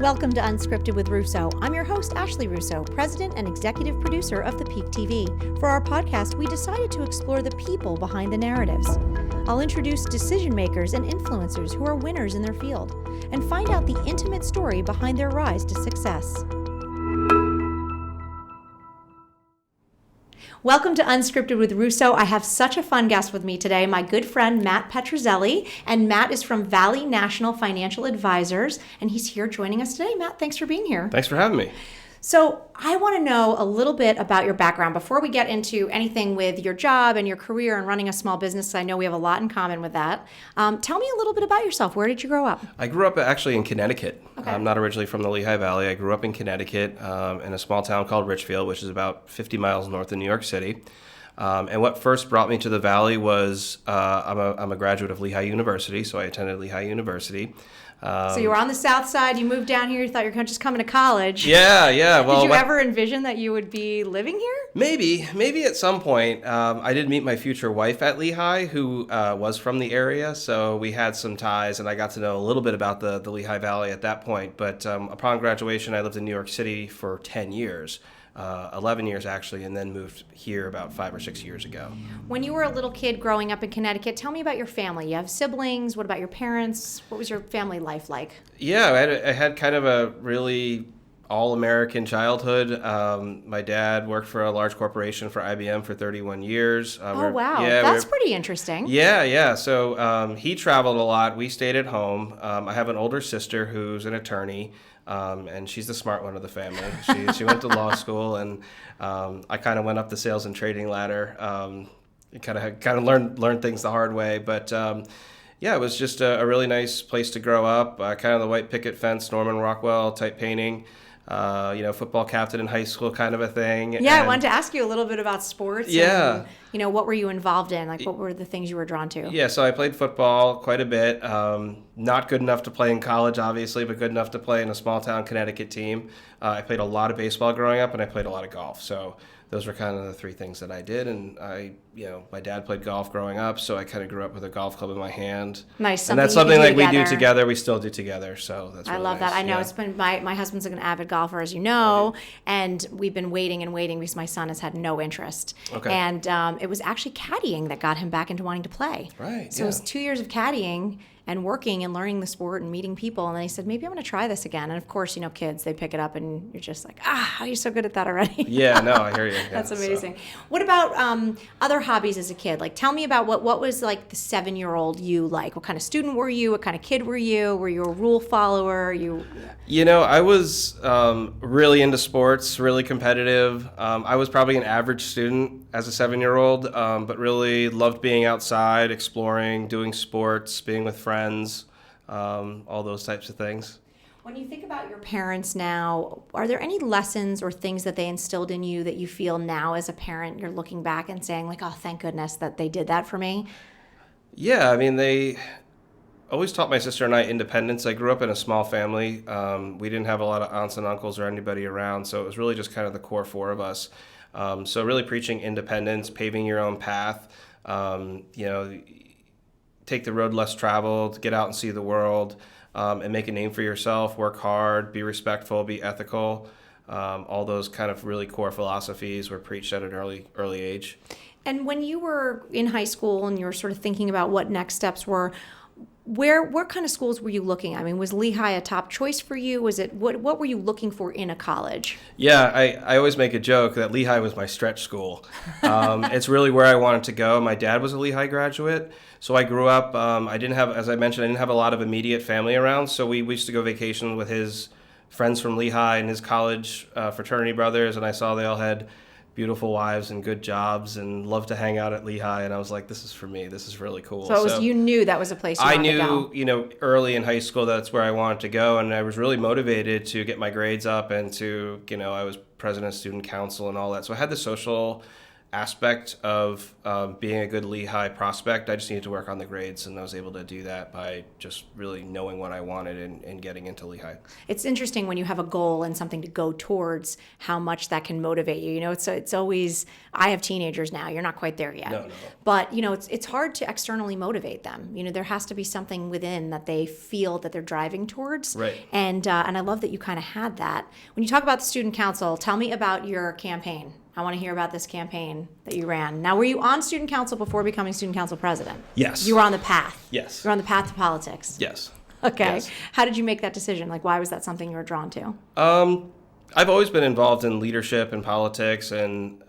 Welcome to Unscripted with Russo. I'm your host, Ashley Russo, president and executive producer of The Peak TV. For our podcast, we decided to explore the people behind the narratives. I'll introduce decision makers and influencers who are winners in their field and find out the intimate story behind their rise to success. Welcome to Unscripted with Russo. I have such a fun guest with me today, my good friend Matt Petrozelli. And Matt is from Valley National Financial Advisors, and he's here joining us today. Matt, thanks for being here. Thanks for having me. So I want to know a little bit about your background before we get into anything with your job and your career and running a small business. I know we have a lot in common with that. Tell me a little bit about yourself. Where did you grow up? I grew up actually in Connecticut. Okay. I'm not originally from the Lehigh Valley. I grew up in Connecticut in a small town called Richfield, which is about 50 miles north of New York City. And what first brought me to the Valley was I'm a graduate of Lehigh University, so I attended Lehigh University. So you were on the south side, you moved down here, you thought you were just coming to college. Yeah. Well, did you ever envision that you would be living here? Maybe at some point. I did meet my future wife at Lehigh, who was from the area, so we had some ties, and I got to know a little bit about the Lehigh Valley at that point. But upon graduation, I lived in New York City for 10 years. 11 years actually, and then moved here about 5 or 6 years ago. When you were a little kid growing up in Connecticut, tell me about your family. You have siblings. What about your parents? What was your family life like? Yeah, I had kind of a really all-American childhood. My dad worked for a large corporation for IBM for 31 years. Oh, wow. That's pretty interesting. Yeah. So he traveled a lot. We stayed at home. I have an older sister who's an attorney. And she's the smart one of the family. She went to law school, and I kind of went up the sales and trading ladder. Kind of learned things the hard way, but yeah, it was just a really nice place to grow up. Kind of the white picket fence, Norman Rockwell type painting. Football captain in high school kind of a thing. Yeah, I wanted to ask you a little bit about sports. Yeah. And, what were you involved in? Like, what were the things you were drawn to? Yeah, so I played football quite a bit. Not good enough to play in college, obviously, but good enough to play in a small town Connecticut team. I played a lot of baseball growing up, and I played a lot of golf. So those were kind of the three things that I did. And my dad played golf growing up, so I kind of grew up with a golf club in my hand. Nice. And that's something like we do together. We still do together. So that's really I love nice. that. I know it's been my husband's an avid golfer, as you know, and we've been waiting because my son has had no interest. Okay. And it was actually caddying that got him back into wanting to play. Right. So it was 2 years of caddying and working and learning the sport and meeting people. And then he said, maybe I'm going to try this again. And of course, kids, they pick it up and you're just like, how are you so good at that already? Yeah, no, I hear you. Yeah, That's amazing. So. What about other hobbies as a kid? Like, tell me about what was like the 7-year-old you like? What kind of student were you? What kind of kid were you? Were you a rule follower? I was really into sports, really competitive. I was probably an average student as a 7-year-old, but really loved being outside, exploring, doing sports, being with friends, all those types of things. When you think about your parents now, are there any lessons or things that they instilled in you that you feel now as a parent you're looking back and saying like, oh, thank goodness that they did that for me? Yeah, I mean, they always taught my sister and I independence. I grew up in a small family. We didn't have a lot of aunts and uncles or anybody around, so it was really just kind of the core four of us. So really preaching independence, paving your own path, take the road less traveled, get out and see the world, and make a name for yourself, work hard, be respectful, be ethical. All those kind of really core philosophies were preached at an early age. And when you were in high school and you were sort of thinking about what next steps were, what kind of schools were you looking at? I mean, was Lehigh a top choice for you? Was it what were you looking for in a college? Yeah, I always make a joke that Lehigh was my stretch school. It's really where I wanted to go. My dad was a Lehigh graduate, so I grew up. As I mentioned, I didn't have a lot of immediate family around, so we used to go vacation with his friends from Lehigh and his college fraternity brothers, and I saw they all had beautiful wives and good jobs and loved to hang out at Lehigh, and I was like, this is for me. This is really cool. So you knew that was a place you wanted to go. I knew, early in high school that's where I wanted to go, and I was really motivated to get my grades up and to, I was president of student council and all that. So I had the social aspect of being a good Lehigh prospect. I just needed to work on the grades, and I was able to do that by just really knowing what I wanted and getting into Lehigh. It's interesting when you have a goal and something to go towards, how much that can motivate you. You know, it's always, I have teenagers now. You're not quite there yet. No. But, you know, it's hard to externally motivate them. You know, there has to be something within that they feel that they're driving towards. Right. And I love that you kind of had that. When you talk about the student council, tell me about your campaign. I want to hear about this campaign that you ran. Now, were you on student council before becoming student council president? Yes. You were on the path. Yes. You were on the path to politics. Yes. Okay. Yes. How did you make that decision? Like, why was that something you were drawn to? I've always been involved in leadership and politics, and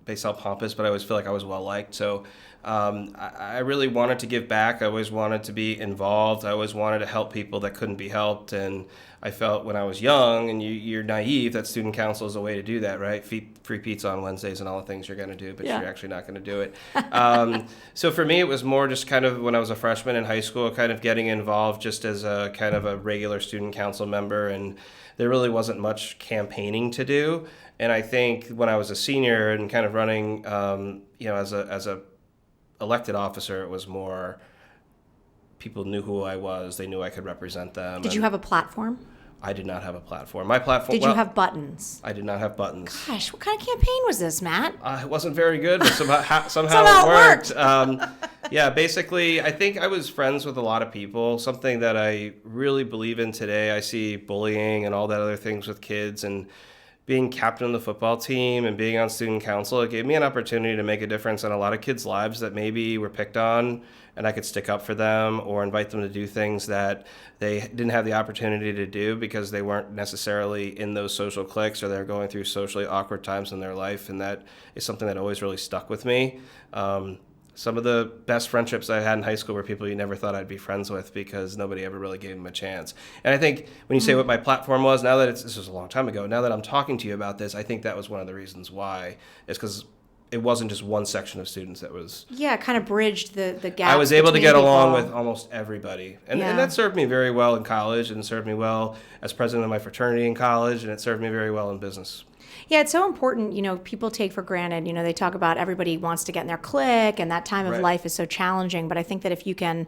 may sound pompous, but I always feel like I was well liked. So I really wanted to give back. I always wanted to be involved. I always wanted to help people that couldn't be helped. And I felt when I was young, and you're naive, that student council is a way to do that, right? Free pizza on Wednesdays and all the things you're going to do, but you're actually not going to do it. So for me, it was more just kind of when I was a freshman in high school, kind of getting involved just as a kind of a regular student council member. And there really wasn't much campaigning to do. And I think when I was a senior and kind of running, as a elected officer, it was more people knew who I was. They knew I could represent them. Did you have a platform? I did not have a platform. My platform. Did you have buttons? I did not have buttons. Gosh, what kind of campaign was this, Matt? It wasn't very good, but somehow it worked. Yeah, basically, I think I was friends with a lot of people. Something that I really believe in today. I see bullying and all that other things with kids, and being captain of the football team and being on student council, it gave me an opportunity to make a difference in a lot of kids' lives that maybe were picked on, and I could stick up for them or invite them to do things that they didn't have the opportunity to do because they weren't necessarily in those social cliques, or they're going through socially awkward times in their life. And that is something that always really stuck with me. Some of the best friendships I had in high school were people you never thought I'd be friends with because nobody ever really gave them a chance. And I think when you say what my platform was, now that this was a long time ago, now that I'm talking to you about this, I think that was one of the reasons why, is because it wasn't just one section of students that was... Yeah, it kind of bridged the gap. I was able to get people. along with almost everybody. And that served me very well in college, and served me well as president of my fraternity in college, and it served me very well in business. Yeah, it's so important. You know, people take for granted, you know, they talk about everybody wants to get in their clique, and that time of life is so challenging. But I think that if you can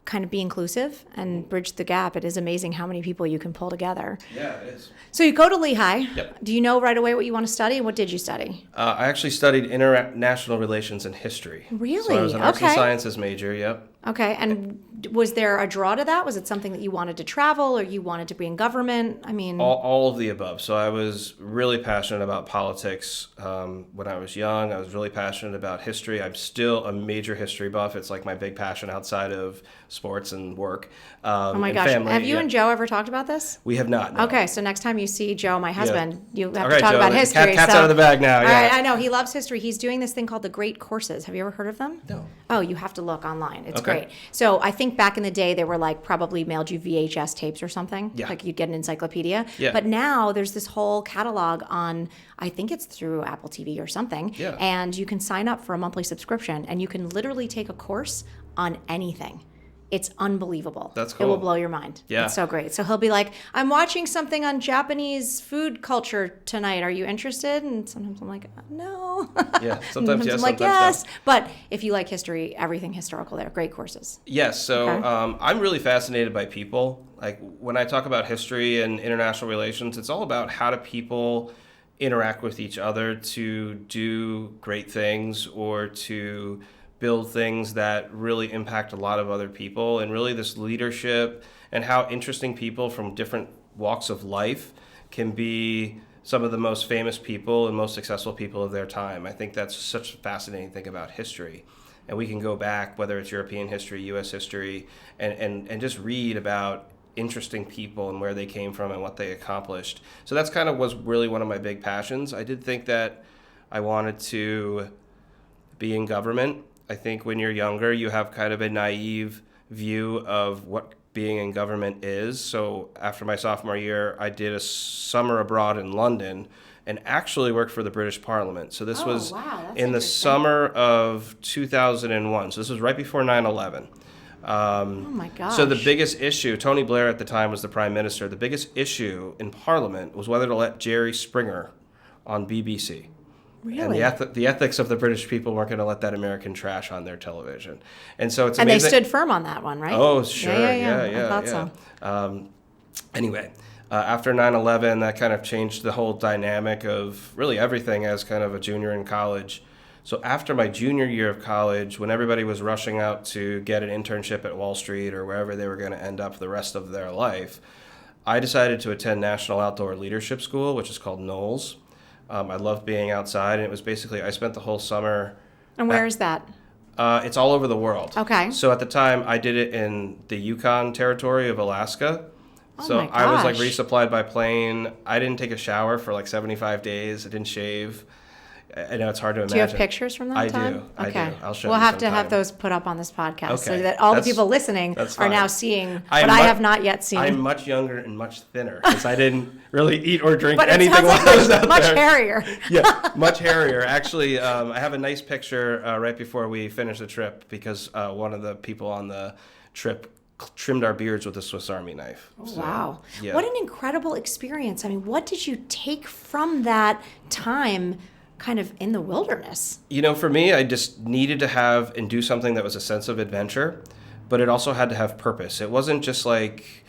kind of be inclusive and bridge the gap, it is amazing how many people you can pull together. Yeah, it is. So you go to Lehigh. Yep. Do you know right away what you want to study? What did you study? I actually studied international relations and history. Really? So I was an arts and sciences major, yep. Okay, and was there a draw to that? Was it something that you wanted to travel, or you wanted to be in government? I mean... All of the above. So I was really passionate about politics when I was young. I was really passionate about history. I'm still a major history buff. It's like my big passion outside of sports and work. Oh my gosh. Family. Have you and Joe ever talked about this? We have not, no. Okay, so next time you see Joe, my husband, you have All to right, talk Joe, about history. Cat's out of the bag now. All Yeah. right, I know. He loves history. He's doing this thing called the Great Courses. Have you ever heard of them? No. Oh, you have to look online. It's Okay. great. So I think back in the day, they were like probably mailed you VHS tapes or something. Yeah. Like you'd get an encyclopedia. Yeah. But now there's this whole catalog on, I think it's through Apple TV or something. Yeah. And you can sign up for a monthly subscription, and you can literally take a course on anything. It's unbelievable. That's cool. It will blow your mind. Yeah. It's so great. So he'll be like, I'm watching something on Japanese food culture tonight. Are you interested? And sometimes I'm like, no. Yeah, sometimes yes, I'm like, sometimes yes. no. But if you like history, everything historical there. Great courses. Yes, so Okay. I'm really fascinated by people. Like when I talk about history and international relations, it's all about how do people interact with each other to do great things or to build things that really impact a lot of other people, and really this leadership and how interesting people from different walks of life can be some of the most famous people and most successful people of their time. I think that's such a fascinating thing about history. And we can go back, whether it's European history, U.S. history, and just read about interesting people and where they came from and what they accomplished. So that's kind of was really one of my big passions. I did think that I wanted to be in government. I think when you're younger, you have kind of a naive view of what being in government is. So after my sophomore year, I did a summer abroad in London and actually worked for the British Parliament. So this was in the summer of 2001. So this was right before 9/11. Oh my gosh. So the biggest issue, Tony Blair at the time was the prime minister, the biggest issue in Parliament was whether to let Jerry Springer on BBC. Really? And the ethics of the British people weren't going to let that American trash on their television. And so it's And amazing. they stood firm on that one, right? Oh, sure. Yeah. I thought so. Anyway, after 9/11, that kind of changed the whole dynamic of really everything as kind of a junior in college. So after my junior year of college, when everybody was rushing out to get an internship at Wall Street or wherever they were going to end up the rest of their life, I decided to attend National Outdoor Leadership School, which is called NOLS. I loved being outside, and it was basically, I spent the whole summer. And where is that? It's all over the world. Okay. So at the time, I did it in the Yukon territory of Alaska. Oh So my I was like gosh. resupplied by plane. I didn't take a shower for like 75 days. I didn't shave. I know it's hard to imagine. Do you have pictures from that I time? do. I Okay. do. I'll show We'll you have to have sometime. those put up on this podcast so Okay. that all the That's- people listening that's are now fine. seeing what I'm I mu- have not yet seen. I'm much younger and much thinner because I didn't really eat or drink but it anything sounds while like I was out much there. hairier. Yeah, much hairier. Actually, I have a nice picture right before we finished the trip because one of the people on the trip trimmed our beards with a Swiss Army knife. So, Wow. yeah. What an incredible experience. I mean, what did you take from that time kind of in the wilderness? You know, for me, I just needed to have and do something that was a sense of adventure, but it also had to have purpose. It wasn't just like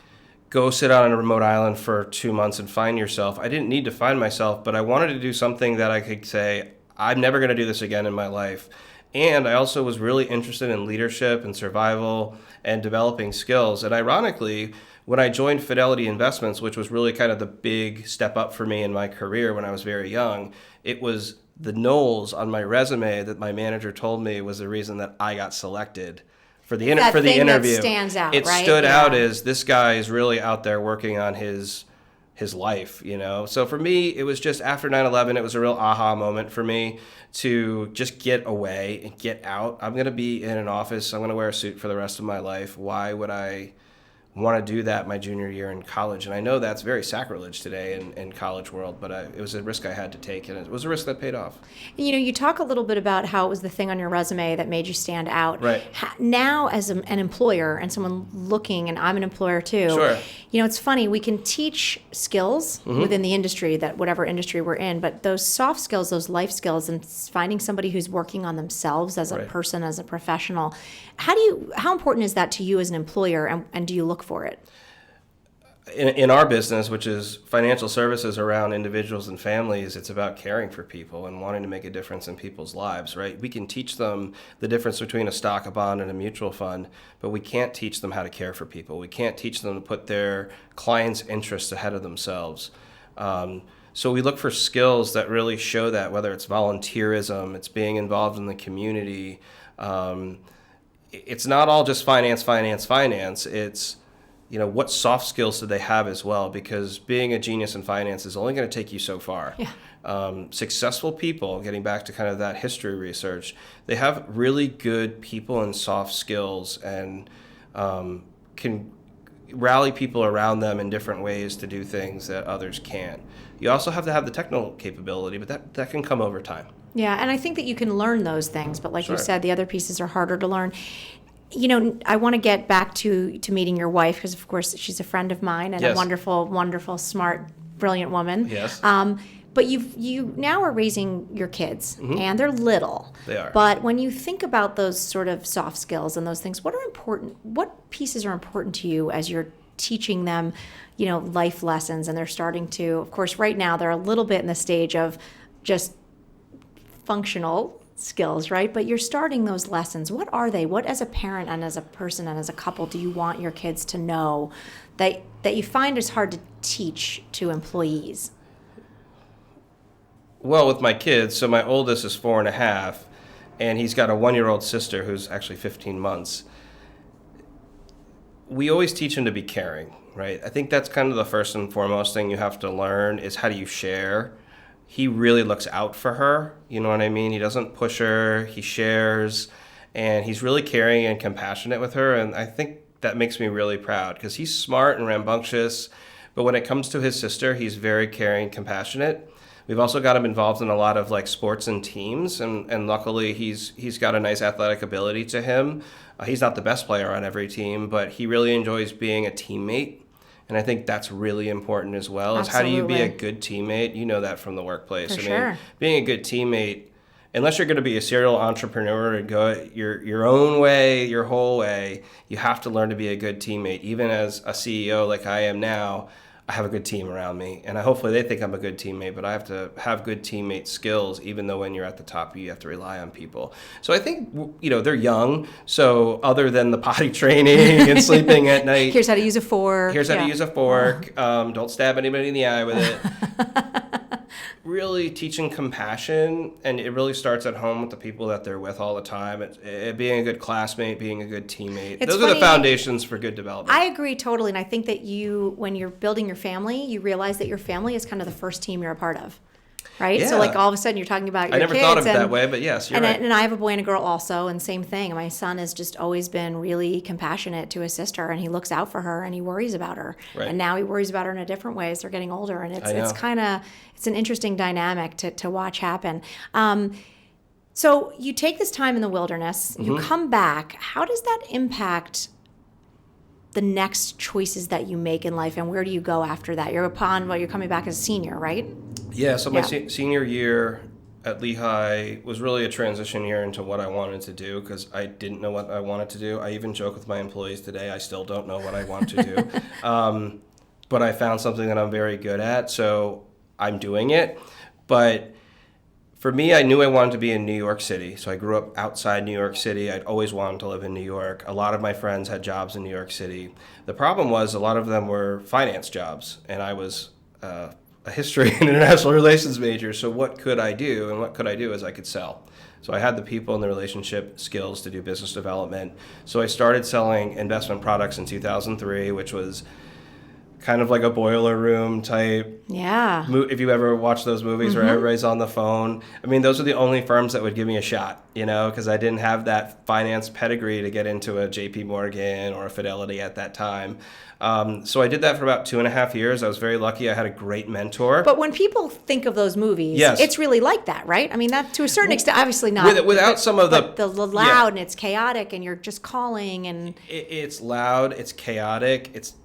go sit on a remote island for 2 months and find yourself. I didn't need to find myself, but I wanted to do something that I could say, I'm never going to do this again in my life. And I also was really interested in leadership and survival and developing skills. And ironically, when I joined Fidelity Investments, which was really kind of the big step up for me in my career when I was very young, it was the NOLS on my resume that my manager told me was the reason that I got selected for the That for the thing that interview. stands out, it right? stood Yeah. out as this guy is really out there working on his life, you know. So for me, it was just after 9/11, it was a real aha moment for me to just get away and get out. I'm going to be in an office. I'm going to wear a suit for the rest of my life. Why would I want to do that my junior year in college? And I know that's very sacrilege today in college world, but it was a risk I had to take, and it was a risk that paid off. You know, you talk a little bit about how it was the thing on your resume that made you stand out. Right. Now, as an employer and someone looking, and I'm an employer too, Sure. you know, it's funny, we can teach skills within the industry, that whatever industry we're in, but those soft skills, those life skills, and finding somebody who's working on themselves as a Right. person, as a professional, how important is that to you as an employer, and do you look for it? In our business, which is financial services around individuals and families, it's about caring for people and wanting to make a difference in people's lives, right? We can teach them the difference between a stock, a bond, and a mutual fund, but we can't teach them how to care for people. We can't teach them to put their clients' interests ahead of themselves. So we look for skills that really show that, whether it's volunteerism, it's being involved in the community. It's not all just finance. It's, you know, what soft skills do they have as well? Because being a genius in finance is only going to take you so far. Yeah. Successful people, getting back to kind of that history research, they have really good people and soft skills and can rally people around them in different ways to do things that others can't. You also have to have the technical capability, but that can come over time. Yeah, and I think that you can learn those things, but like you Sure. said, the other pieces are harder to learn. You know, I want to get back to meeting your wife because, of course, she's a friend of mine and Yes. a wonderful, wonderful, smart, brilliant woman. Yes. But you now are raising your kids, and they're little. They are. But when you think about those sort of soft skills and those things, what are important? What pieces are important to you as you're teaching them, you know, life lessons, and they're starting to, of course, right now they're a little bit in the stage of just functional skills, right? But you're starting those lessons. What are they? What, as a parent and as a person and as a couple, do you want your kids to know that you find is hard to teach to employees? Well, with my kids, so my oldest is 4.5, and he's got a 1-year-old sister who's actually 15 months. We always teach him to be caring, right? I think that's kind of the first and foremost thing you have to learn is how do you share. He really looks out for her, you know what I mean? He doesn't push her, he shares, and he's really caring and compassionate with her, and I think that makes me really proud because he's smart and rambunctious, but when it comes to his sister, he's very caring, compassionate. We've also got him involved in a lot of like sports and teams, and luckily he's got a nice athletic ability to him. He's not the best player on every team, but he really enjoys being a teammate And I think that's really important as well. Is how do you be a Absolutely. good teammate? You know that from the workplace. For I sure. mean, being a good teammate, unless you're going to be a serial entrepreneur and go your own way, your whole way, you have to learn to be a good teammate. Even as a CEO like I am now, I have a good team around me, and hopefully they think I'm a good teammate, but I have to have good teammate skills, even though when you're at the top, you have to rely on people. So I think, they're young, so other than the potty training and sleeping at night. Here's how to use a fork. Here's how to use a fork. Don't stab anybody in the eye with it. Really teaching compassion, and it really starts at home with the people that they're with all the time. It being a good classmate, being a good teammate. Those are the foundations for good development. I agree totally, and I think that when you're building your family, you realize that your family is kind of the first team you're a part of. Right? Yeah. So like all of a sudden you're talking about your kids. I never thought of it that way, but yes, you're right. And I have a boy and a girl also, and same thing. My son has just always been really compassionate to his sister, and he looks out for her and he worries about her. Right. And now he worries about her in a different way as they're getting older, and it's an interesting dynamic to watch happen. So you take this time in the wilderness, you come back. How does that impact the next choices that you make in life, and where do you go after that? You're coming back as a senior, right? Yeah, so my senior year at Lehigh was really a transition year into what I wanted to do, because I didn't know what I wanted to do. I even joke with my employees today, I still don't know what I want to do. But I found something that I'm very good at, so I'm doing it. But for me, I knew I wanted to be in New York City. So I grew up outside New York City. I'd always wanted to live in New York. A lot of my friends had jobs in New York City. The problem was a lot of them were finance jobs, and I was a history and international relations major. So what could I do? And what could I do is I could sell. So I had the people and the relationship skills to do business development. So I started selling investment products in 2003, which was kind of like a boiler room type. Yeah. If you ever watch those movies where everybody's on the phone. I mean, those are the only firms that would give me a shot, because I didn't have that finance pedigree to get into a JP Morgan or a Fidelity at that time. So I did that for about 2.5 years. I was very lucky. I had a great mentor. But when people think of those movies, it's really like that, right? I mean, that to a certain extent, obviously not. Without some of the loud and it's chaotic and you're just calling and... It's loud, it's chaotic, it's...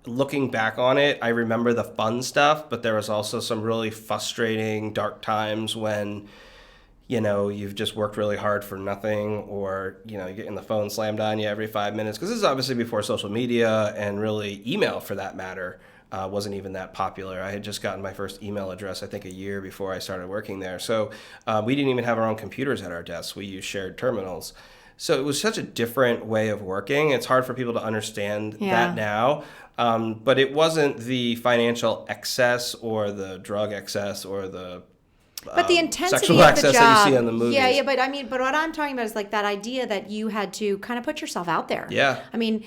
Looking back on it, I remember the fun stuff, but there was also some really frustrating, dark times when, you've just worked really hard for nothing, or, you're getting the phone slammed on you every 5 minutes. Because this is obviously before social media, and really email, for that matter, wasn't even that popular. I had just gotten my first email address, I think, a year before I started working there. So we didn't even have our own computers at our desks. We used shared terminals. So it was such a different way of working. It's hard for people to understand that now. But it wasn't the financial excess or the drug excess or the intensity sexual of the excess job that you see in the movies. Yeah, but what I'm talking about is like that idea that you had to kind of put yourself out there. Yeah. I mean,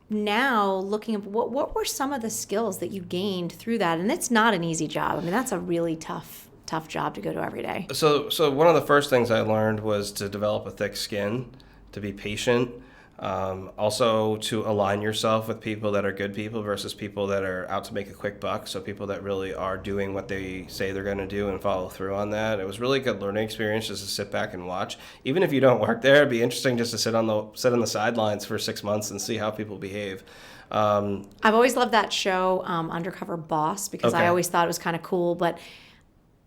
now looking at what were some of the skills that you gained through that? And it's not an easy job. I mean, that's a really tough job to go to every day. So one of the first things I learned was to develop a thick skin, to be patient. Also to align yourself with people that are good people versus people that are out to make a quick buck. So people that really are doing what they say they're going to do and follow through on that. It was really a good learning experience just to sit back and watch. Even if you don't work there, it'd be interesting just to sit on the sidelines for 6 months and see how people behave. I've always loved that show, Undercover Boss, because I always thought it was kind of cool, but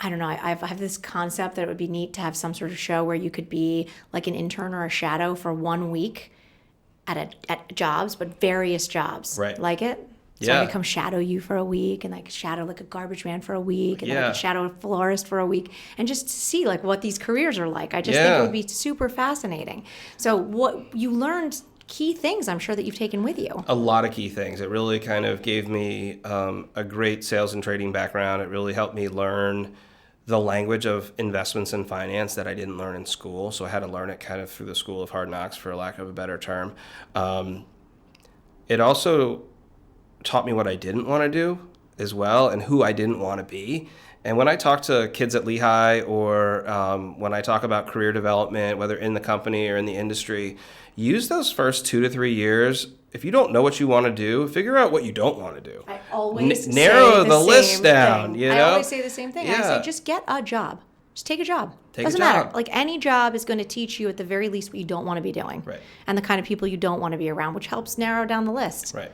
I don't know. I have this concept that it would be neat to have some sort of show where you could be like an intern or a shadow for 1 week at jobs, but various jobs. Right. Like it? So I could come shadow you for a week, and I could shadow like a garbage man for a week, and then I could shadow a florist for a week, and just to see like what these careers are like. I just think it would be super fascinating. So what you learned key things, I'm sure, that you've taken with you. A lot of key things. It really kind of gave me a great sales and trading background. It really helped me learn the language of investments and finance that I didn't learn in school. So I had to learn it kind of through the school of hard knocks, for lack of a better term. It also taught me what I didn't want to do as well, and who I didn't want to be. And when I talk to kids at Lehigh, or when I talk about career development, whether in the company or in the industry, use those first 2 to 3 years. If you don't know what you want to do, figure out what you don't want to do. I always narrow say the list down. Thing. You know, I always say the same thing. Yeah. I say just get a job. Just take a job. a Doesn't job. matter. Like any job is going to teach you at the very least what you don't want to be doing, Right. and the kind of people you don't want to be around, which helps narrow down the list. Right.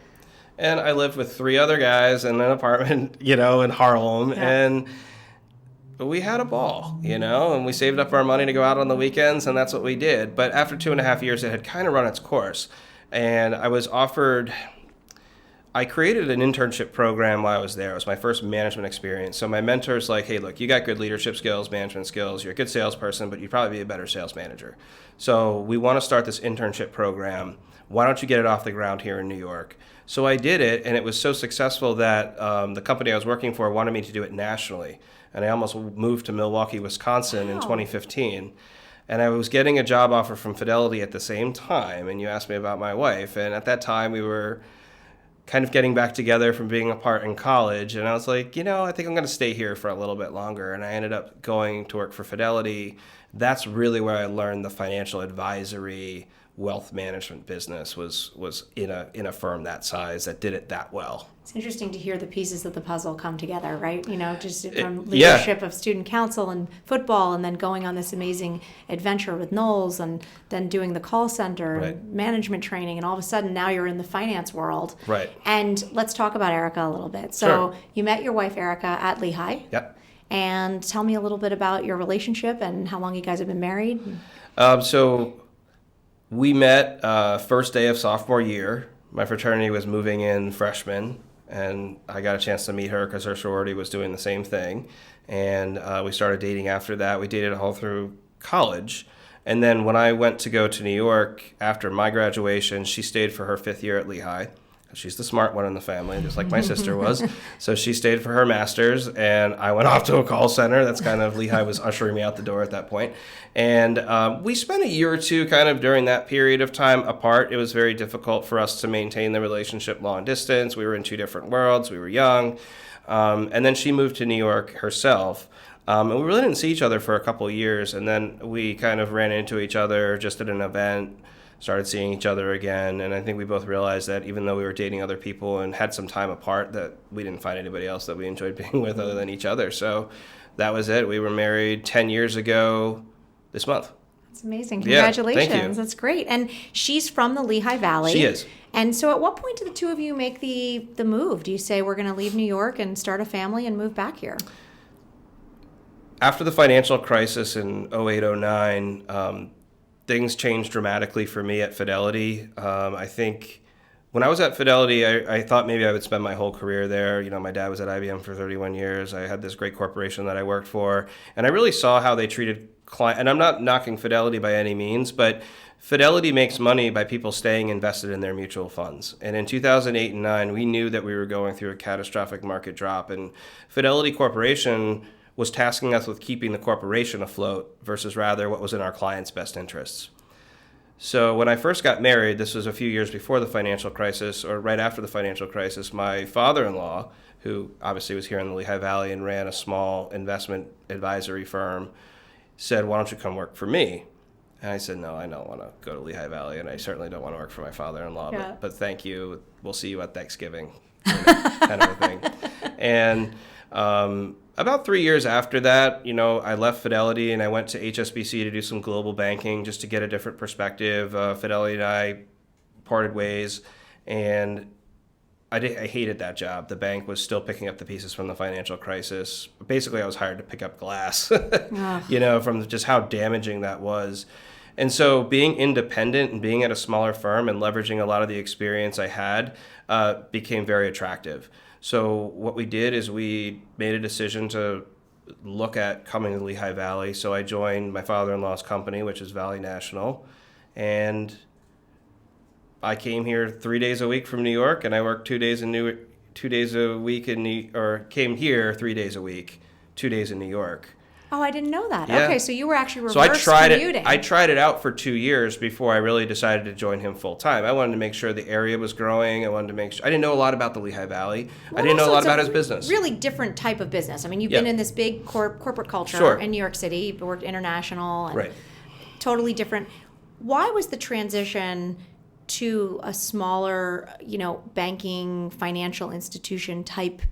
And I lived with 3 other guys in an apartment, in Harlem. Yeah. And we had a ball, and we saved up our money to go out on the weekends, and that's what we did. But after 2.5 years, it had kind of run its course. And I created an internship program while I was there. It was my first management experience. So my mentor's like, hey, look, you got good leadership skills, management skills. You're a good salesperson, but you'd probably be a better sales manager. So we want to start this internship program. Why don't you get it off the ground here in New York? So I did it, and it was so successful that the company I was working for wanted me to do it nationally. And I almost moved to Milwaukee, Wisconsin in 2015. And I was getting a job offer from Fidelity at the same time. And you asked me about my wife. And at that time, we were kind of getting back together from being apart in college. And I was like, I think I'm going to stay here for a little bit longer. And I ended up going to work for Fidelity. That's really where I learned the financial advisory, wealth management business was in a firm that size that did it that well. It's interesting to hear the pieces of the puzzle come together, right? Just from leadership of student council and football, and then going on this amazing adventure with Knowles, and then doing the call center and management training, and all of a sudden now you're in the finance world. Right. And let's talk about Erica a little bit. So Sure. You met your wife Erica at Lehigh. Yep. And tell me a little bit about your relationship and how long you guys have been married. So we met first day of sophomore year. My fraternity was moving in freshman, and I got a chance to meet her because her sorority was doing the same thing. And we started dating after that. We dated all through college. And then when I went to go to New York after my graduation, she stayed for her 5th year at Lehigh. She's the smart one in the family, just like my sister was. So she stayed for her master's, and I went off to a call center. That's kind of, Lehigh was ushering me out the door at that point. And we spent a year or two kind of during that period of time apart. It was very difficult for us to maintain the relationship long distance. We were in 2 different worlds. We were young. And then she moved to New York herself. And we really didn't see each other for a couple of years. And then we kind of ran into each other just at an event, started seeing each other again. And I think we both realized that even though we were dating other people and had some time apart, that we didn't find anybody else that we enjoyed being with other than each other. So that was it. We were married 10 years ago this month. That's amazing. Congratulations. Yeah, thank you. That's great. And she's from the Lehigh Valley. She is. And so at what point do the two of you make the move? Do you say we're going to leave New York and start a family and move back here? After the financial crisis in 08-09, things changed dramatically for me at Fidelity. I think when I was at Fidelity, I thought maybe I would spend my whole career there. My dad was at IBM for 31 years. I had this great corporation that I worked for. And I really saw how they treated clients. And I'm not knocking Fidelity by any means, but Fidelity makes money by people staying invested in their mutual funds. And in 2008 and 2009, we knew that we were going through a catastrophic market drop. And Fidelity Corporation was tasking us with keeping the corporation afloat versus rather what was in our clients' best interests. So when I first got married, this was a few years before the financial crisis, or right after the financial crisis, my father-in-law, who obviously was here in the Lehigh Valley and ran a small investment advisory firm, said, "Why don't you come work for me?" And I said, "No, I don't want to go to Lehigh Valley, and I certainly don't want to work for my father-in-law, Yeah. but thank you. We'll see you at Thanksgiving," kind of a thing. And about 3 years after that, I left Fidelity and I went to HSBC to do some global banking just to get a different perspective. Fidelity and I parted ways, and I hated that job. The bank was still picking up the pieces from the financial crisis. Basically, I was hired to pick up glass, from just how damaging that was. And so being independent and being at a smaller firm and leveraging a lot of the experience I had became very attractive. So what we did is we made a decision to look at coming to Lehigh Valley. So I joined my father-in-law's company, which is Valley National, and I came here 3 days a week from New York, and I worked 2 days a week came here 3 days a week, 2 days in New York. Oh, I didn't know that. Yeah. Okay, so you were actually So I tried commuting. I tried it out for 2 years before I really decided to join him full time. I wanted to make sure the area was growing. I wanted to make sure I didn't know a lot about the Lehigh Valley. Well, I didn't know a also lot it's about his business. Really different type of business. I mean, you've Yeah. been in this big corporate culture Sure. in New York City. You've worked international and Right. totally different. Why was the transition to a smaller, banking financial institution type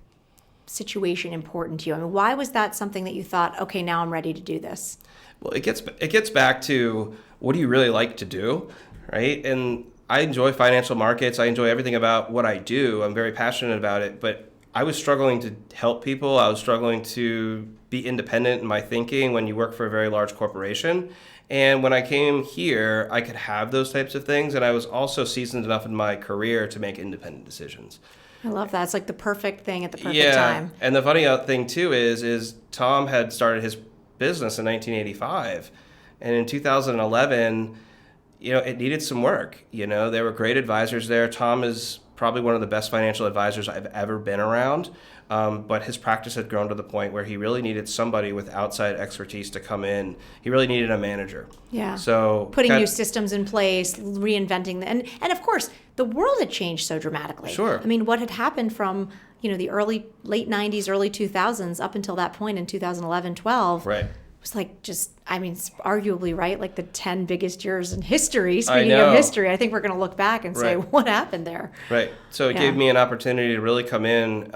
situation important to you? I mean, why was that something that you thought, okay, now I'm ready to do this? Well, it gets back to what do you really like to do, right? And I enjoy financial markets. I enjoy everything about what I do. I'm very passionate about it, but I was struggling to help people. I was struggling to be independent in my thinking when you work for a very large corporation. And when I came here, I could have those types of things. And I was also seasoned enough in my career to make independent decisions. I love that. It's like the perfect thing at the perfect time. And the funny thing too is Tom had started his business in 1985, and in 2011, it needed some work. There were great advisors there. Tom is probably one of the best financial advisors I've ever been around. But his practice had grown to the point where he really needed somebody with outside expertise to come in. He really needed a manager. Yeah. So putting new systems in place, reinventing them. And of course, the world had changed so dramatically. Sure. I mean, what had happened from, the late 90s, early 2000s up until that point in 2011, 12. Right. Was like it's arguably, right, like the 10 biggest years in history. Speaking of history, I think we're going to look back and say, what happened there? Right. So it gave me an opportunity to really come in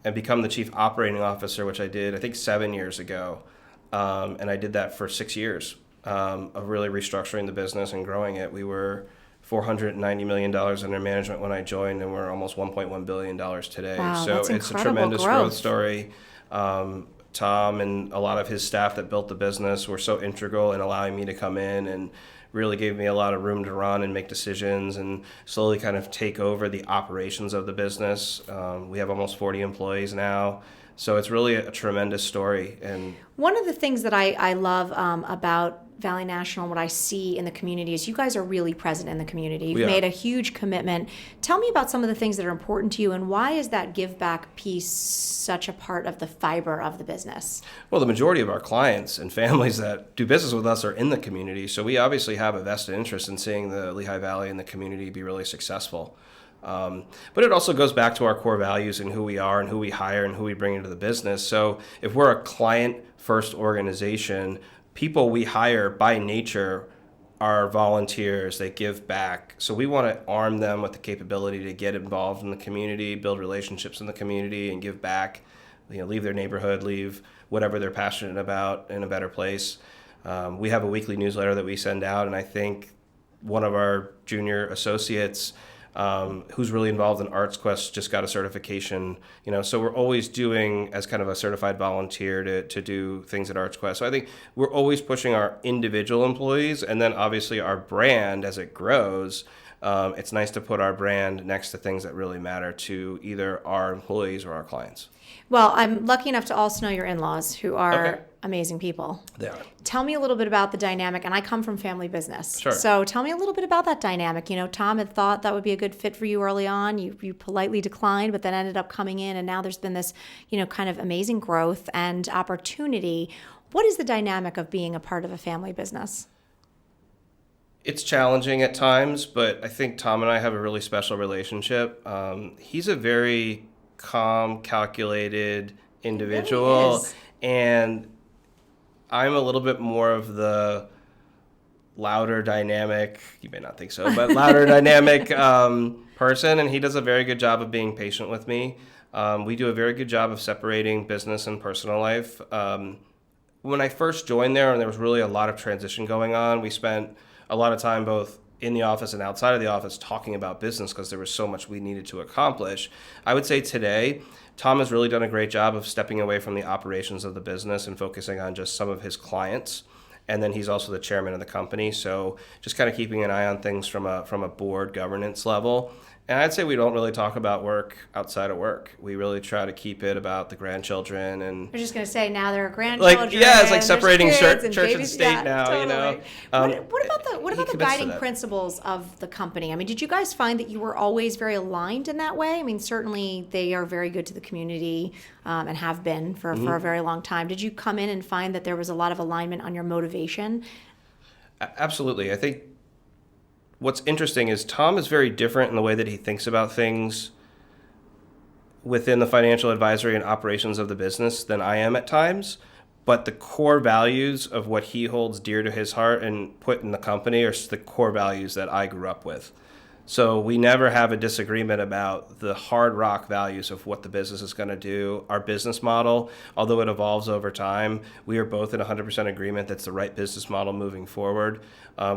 and become the chief operating officer, which I did, I think, 7 years ago. And I did that for 6 years of really restructuring the business and growing it. We were $490 million under management when I joined, and we're almost $1.1 billion today. Wow, so that's it's a incredible tremendous growth story. Tom and a lot of his staff that built the business were so integral in allowing me to come in and really gave me a lot of room to run and make decisions and slowly kind of take over the operations of the business. We have almost 40 employees now. So it's really a tremendous story. And one of the things that I love about Valley National, what I see in the community is you guys are really present in the community. You've made a huge commitment. Tell me about some of the things that are important to you, and why is that give back piece such a part of the fiber of the business? Well, the majority of our clients and families that do business with us are in the community, so we obviously have a vested interest in seeing the Lehigh Valley and the community be really successful. But it also goes back to our core values and who we are and who we hire and who we bring into the business. So if we're a client-first organization, people we hire by nature are volunteers. They give back. So we want to arm them with the capability to get involved in the community, build relationships in the community, and give back. Leave their neighborhood, leave whatever they're passionate about in a better place. We have a weekly newsletter that we send out, and I think one of our junior associates who's really involved in Arts Quest just got a certification, so we're always doing as kind of a certified volunteer to do things at Arts Quest. So I think we're always pushing our individual employees, and then obviously our brand as it grows. It's nice to put our brand next to things that really matter to either our employees or our clients. Well, I'm lucky enough to also know your in-laws, who are amazing people. They are. Tell me a little bit about the dynamic, and I come from family business. Sure. So tell me a little bit about that dynamic. Tom had thought that would be a good fit for you early on. You politely declined, but then ended up coming in, and now there's been this, kind of amazing growth and opportunity. What is the dynamic of being a part of a family business? It's challenging at times, but I think Tom and I have a really special relationship. He's a very calm, calculated individual, really is. And I'm a little bit more of the louder dynamic, you may not think so, but louder dynamic person, and he does a very good job of being patient with me. We do a very good job of separating business and personal life. When I first joined there, and there was really a lot of transition going on, we spent a lot of time both in the office and outside of the office talking about business because there was so much we needed to accomplish. I would say today, Tom has really done a great job of stepping away from the operations of the business and focusing on just some of his clients. And then he's also the chairman of the company. So just kind of keeping an eye on things from a board governance level. And I'd say we don't really talk about work outside of work. We really try to keep it about the grandchildren. And I was just going to say, now there are grandchildren. It's like separating church and state yeah, now, totally. What about the guiding principles of the company? I mean, did you guys find that you were always very aligned in that way? I mean, certainly they are very good to the community and have been for a very long time. Did you come in and find that there was a lot of alignment on your motivation? Absolutely. I think what's interesting is Tom is very different in the way that he thinks about things within the financial advisory and operations of the business than I am at times. But the core values of what he holds dear to his heart and put in the company are the core values that I grew up with. So we never have a disagreement about the hard rock values of what the business is going to do. Our business model, although it evolves over time, we are both in 100% agreement that's the right business model moving forward.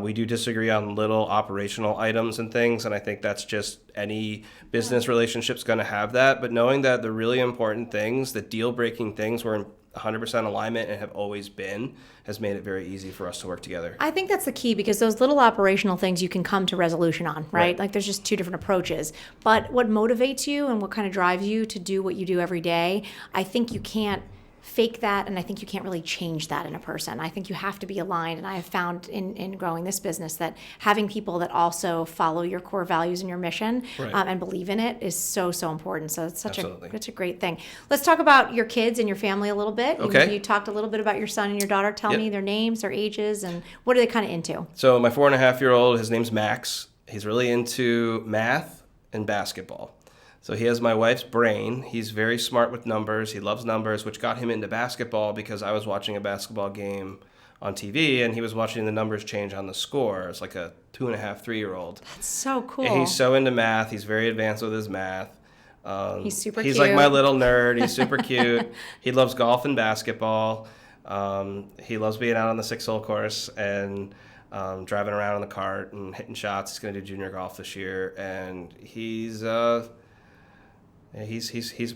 We do disagree on little operational items and things, and I think that's just any business relationship's going to have that. But knowing that the really important things, the deal-breaking things, we're in 100% alignment and have always been, has made it very easy for us to work together. I think that's the key, because those little operational things you can come to resolution on, right? Like there's just two different approaches. But what motivates you and what kind of drives you to do what you do every day, I think you can't fake that, and I think you can't really change that in a person. I think you have to be aligned, and I have found in growing this business that having people that also follow your core values and your mission and believe in it is so important. So it's such a great thing. Let's talk about your kids and your family a little bit. Okay. You talked a little bit about your son and your daughter. Tell me their names, their ages, and what are they kind of into? So my 4.5-year-old, his name's Max. He's really into math and basketball. So he has my wife's brain. He's very smart with numbers. He loves numbers, which got him into basketball because I was watching a basketball game on TV and he was watching the numbers change on the score. It's like a 2.5, 3-year-old. That's so cool. And he's so into math. He's very advanced with his math. He's super cute. He's like my little nerd. He's super cute. He loves golf and basketball. He loves being out on the 6-hole course and driving around in the cart and hitting shots. He's going to do junior golf this year. And he's a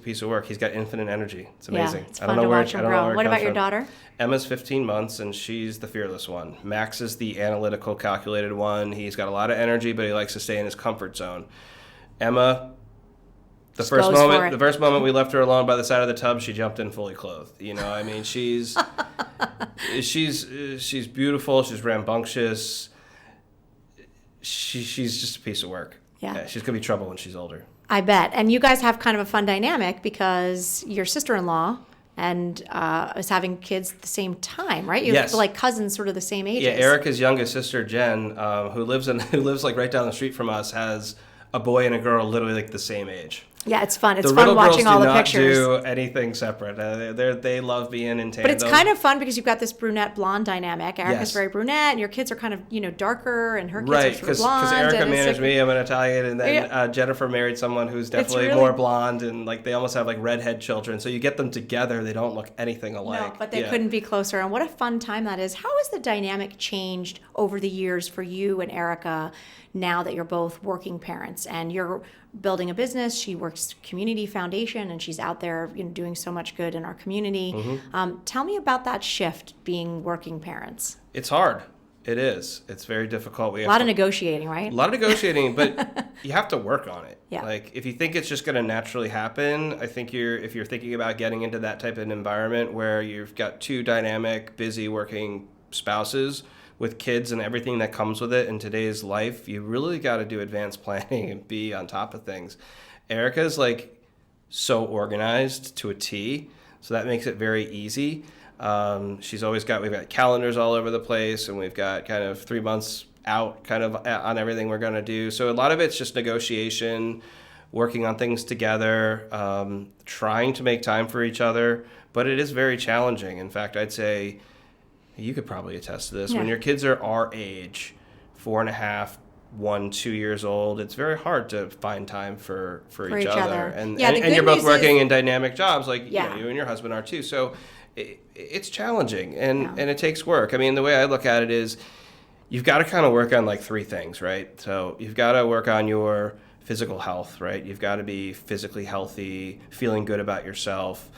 piece of work. He's got infinite energy. It's amazing. It's fun to watch him grow. What about your daughter? Emma's 15 months, and she's the fearless one. Max is the analytical, calculated one. He's got a lot of energy, but he likes to stay in his comfort zone. Emma, the first moment we left her alone by the side of the tub, she jumped in fully clothed. You know, I mean, she's beautiful. She's rambunctious. She's just a piece of work. Yeah. She's gonna be trouble when she's older. I bet. And you guys have kind of a fun dynamic because your sister-in-law and is having kids at the same time, right? You have like cousins sort of the same ages. Yeah, Erica's youngest sister, Jen, who lives like right down the street from us, has a boy and a girl literally like the same age. Yeah, it's fun. It's fun watching all the pictures. The little girls do not do anything separate. They love being in tandem. But it's kind of fun because you've got this brunette-blonde dynamic. Erica's very brunette, and your kids are kind of, darker, and her kids are sort of blonde. Right, because Erica managed me. I'm an Italian, and then Jennifer married someone who's definitely more blonde, and like they almost have like redhead children. So you get them together, they don't look anything alike. No, but they couldn't be closer. And what a fun time that is. How has the dynamic changed over the years for you and Erica now that you're both working parents and you're building a business? She works community foundation and she's out there doing so much good in our community. Tell me about that shift being working parents. It's hard. It is. It's very difficult. A lot of negotiating, right? A lot of negotiating, but you have to work on it. Yeah. Like if you think it's just going to naturally happen, I think if you're thinking about getting into that type of an environment where you've got two dynamic, busy working spouses with kids and everything that comes with it in today's life, you really got to do advanced planning and be on top of things. Erica's like so organized to a T, so that makes it very easy. We've got calendars all over the place, and we've got kind of 3 months out kind of on everything we're going to do. So a lot of it's just negotiation, working on things together, trying to make time for each other, but it is very challenging. In fact, I'd say you could probably attest to this. Yeah. When your kids are our age, 4.5, 1, 2 years old, it's very hard to find time for each other. And you're both working in dynamic jobs like you and your husband are too. So it's challenging and it takes work. I mean, the way I look at it is you've got to kind of work on like 3 things, right? So you've got to work on your physical health, right? You've got to be physically healthy, feeling good about yourself.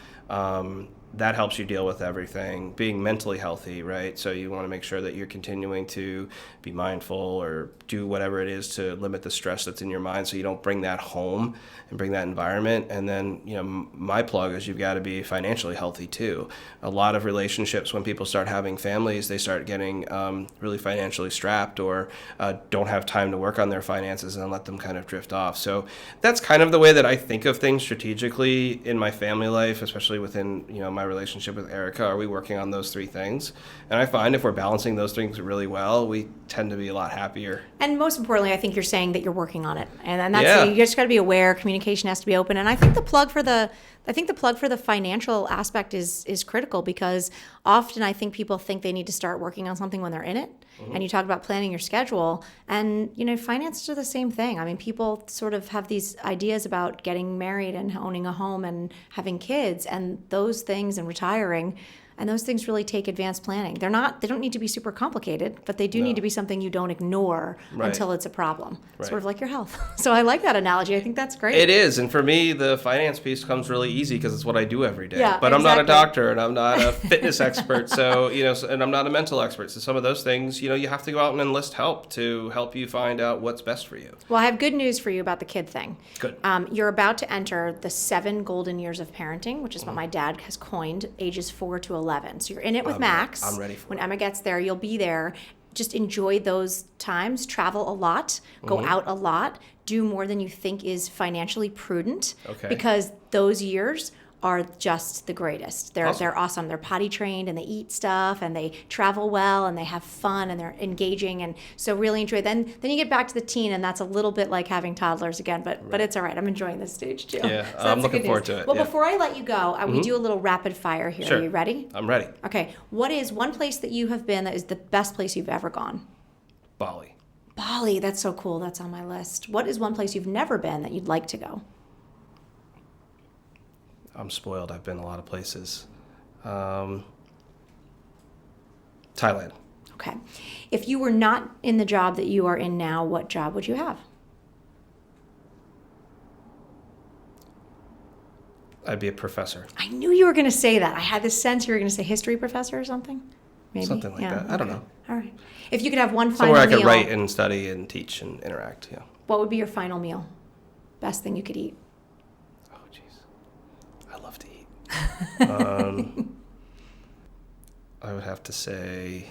That helps you deal with everything. Being mentally healthy, right? So you want to make sure that you're continuing to be mindful or do whatever it is to limit the stress that's in your mind so you don't bring that home and bring that environment. And then, my plug is you've got to be financially healthy too. A lot of relationships, when people start having families, they start getting really financially strapped or don't have time to work on their finances and let them kind of drift off. So that's kind of the way that I think of things strategically in my family life, especially within, my relationship with Erica. Are we working on those 3 things? And I find if we're balancing those things really well, we tend to be a lot happier. And most importantly, I think you're saying that you're working on it. And that's you just got to be aware, communication has to be open. And I think the plug for the financial aspect is critical because often I think people think they need to start working on something when they're in it. and you talked about planning your schedule. And, finances are the same thing. I mean, people sort of have these ideas about getting married and owning a home and having kids and those things and retiring. And those things really take advanced planning. They don't need to be super complicated, but they do need to be something you don't ignore until it's a problem. Right. Sort of like your health. So I like that analogy. I think that's great. It is. And for me, the finance piece comes really easy because it's what I do every day. Yeah, but I'm not a doctor and I'm not a fitness expert. So, and I'm not a mental expert. So some of those things, you have to go out and enlist help to help you find out what's best for you. Well, I have good news for you about the kid thing. Good. You're about to enter the 7 golden years of parenting, which is what my dad has coined, ages 4 to 11. So you're in it with Max. I'm ready for when it. Emma gets there, you'll be there. Just enjoy those times. Travel a lot. Go out a lot. Do more than you think is financially prudent. Okay. Because those years are just the greatest. They're awesome. They're potty trained and they eat stuff and they travel well and they have fun and they're engaging, and so really enjoy it. Then you get back to the teen and that's a little bit like having toddlers again, but it's all right. I'm enjoying this stage too. Yeah, so I'm looking forward to it. Well, before I let you go, we do a little rapid fire here. Sure. Are you ready? I'm ready. Okay. What is one place that you have been that is the best place you've ever gone? Bali. Bali. That's so cool. That's on my list. What is one place you've never been that you'd like to go? I'm spoiled. I've been a lot of places. Thailand. Okay. If you were not in the job that you are in now, what job would you have? I'd be a professor. I knew you were going to say that. I had this sense you were going to say history professor or something. Maybe. Something like that. I don't know. All right. If you could have one final Somewhere I meal. could write and study and teach and interact. Yeah. What would be your final meal? Best thing you could eat? Oh, jeez. I love to eat. I would have to say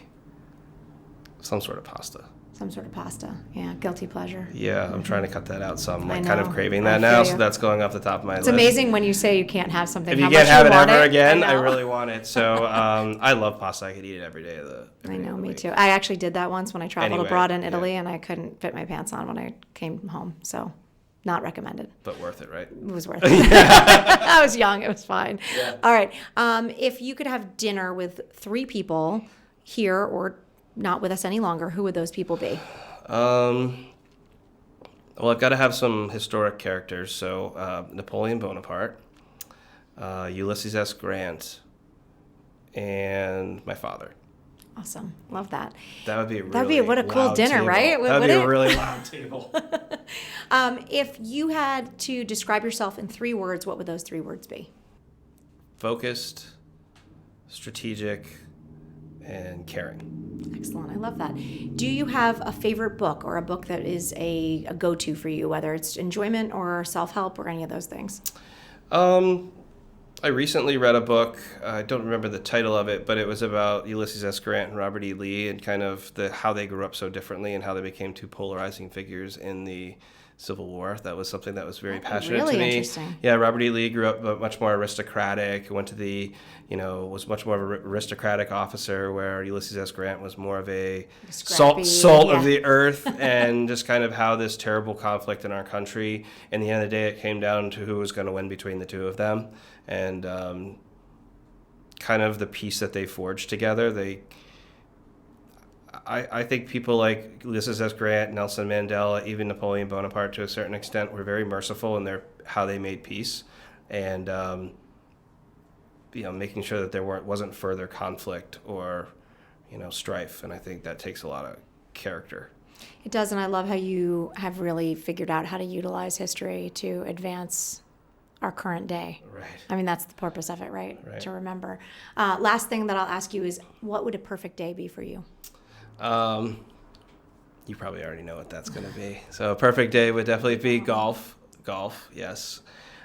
some sort of pasta. Some sort of pasta. Yeah, guilty pleasure. Yeah, I'm trying to cut that out, so I'm I kind of know. craving I that now, feel so you. that's going off the top of my list. It's amazing when you say you can't have something. If you how can't much have it want ever it. again, I know. really want it. So I love pasta. I could eat it every day of the I know, me week. too. I actually did that once when I traveled Anyway, abroad in Italy, yeah. and I couldn't fit my pants on when I came home. So, not recommended. But worth it, right? It was worth it. I was young. It was fine. Yeah. All right. If you could have dinner with 3 people here or not with us any longer, who would those people be? Well, I've got to have some historic characters. So Napoleon Bonaparte, Ulysses S. Grant, and my father. Awesome. Love that. That would be a really what a cool loud dinner, table. right? That would be Wouldn't a it? really loud table. If you had to describe yourself in 3 words, what would those 3 words be? Focused, strategic, and caring. Excellent. I love that. Do you have a favorite book or a book that is a go-to for you, whether it's enjoyment or self-help or any of those things? I recently read a book. I don't remember the title of it, but it was about Ulysses S. Grant and Robert E. Lee and kind of how they grew up so differently and how they became 2 polarizing figures in the Civil War. That was something that was very passionate really to me. interesting. Yeah, Robert E. Lee grew up much more aristocratic, went to was much more of an aristocratic officer, where Ulysses S. Grant was more of a Scrappy, salt yeah. of the earth, and just kind of how this terrible conflict in our country, in the end of the day, it came down to who was going to win between the 2 of them. And kind of the peace that they forged together. I think people like Ulysses S. Grant, Nelson Mandela, even Napoleon Bonaparte to a certain extent were very merciful in how they made peace, and making sure that there wasn't further conflict or strife. And I think that takes a lot of character. It does, and I love how you have really figured out how to utilize history to advance our current day. Right. I mean, that's the purpose of it, right? Right. To remember. Last thing that I'll ask you is, what would a perfect day be for you? You probably already know what that's going to be. So a perfect day would definitely be golf. Golf, yes.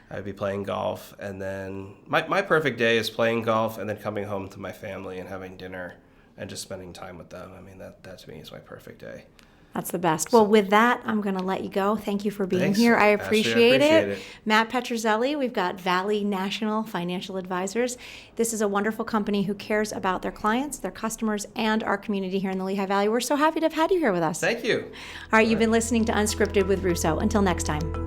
I'd be playing golf, and then my perfect day is playing golf and then coming home to my family and having dinner and just spending time with them. I mean, that to me is my perfect day. That's the best. Well, with that, I'm going to let you go. Thank you for being Thanks, here. I Ashley. appreciate I appreciate it. it. Matt Petrozelli, we've got Valley National Financial Advisors. This is a wonderful company who cares about their clients, their customers, and our community here in the Lehigh Valley. We're so happy to have had you here with us. Thank you. All right, you've been listening to Unscripted with Russo. Until next time.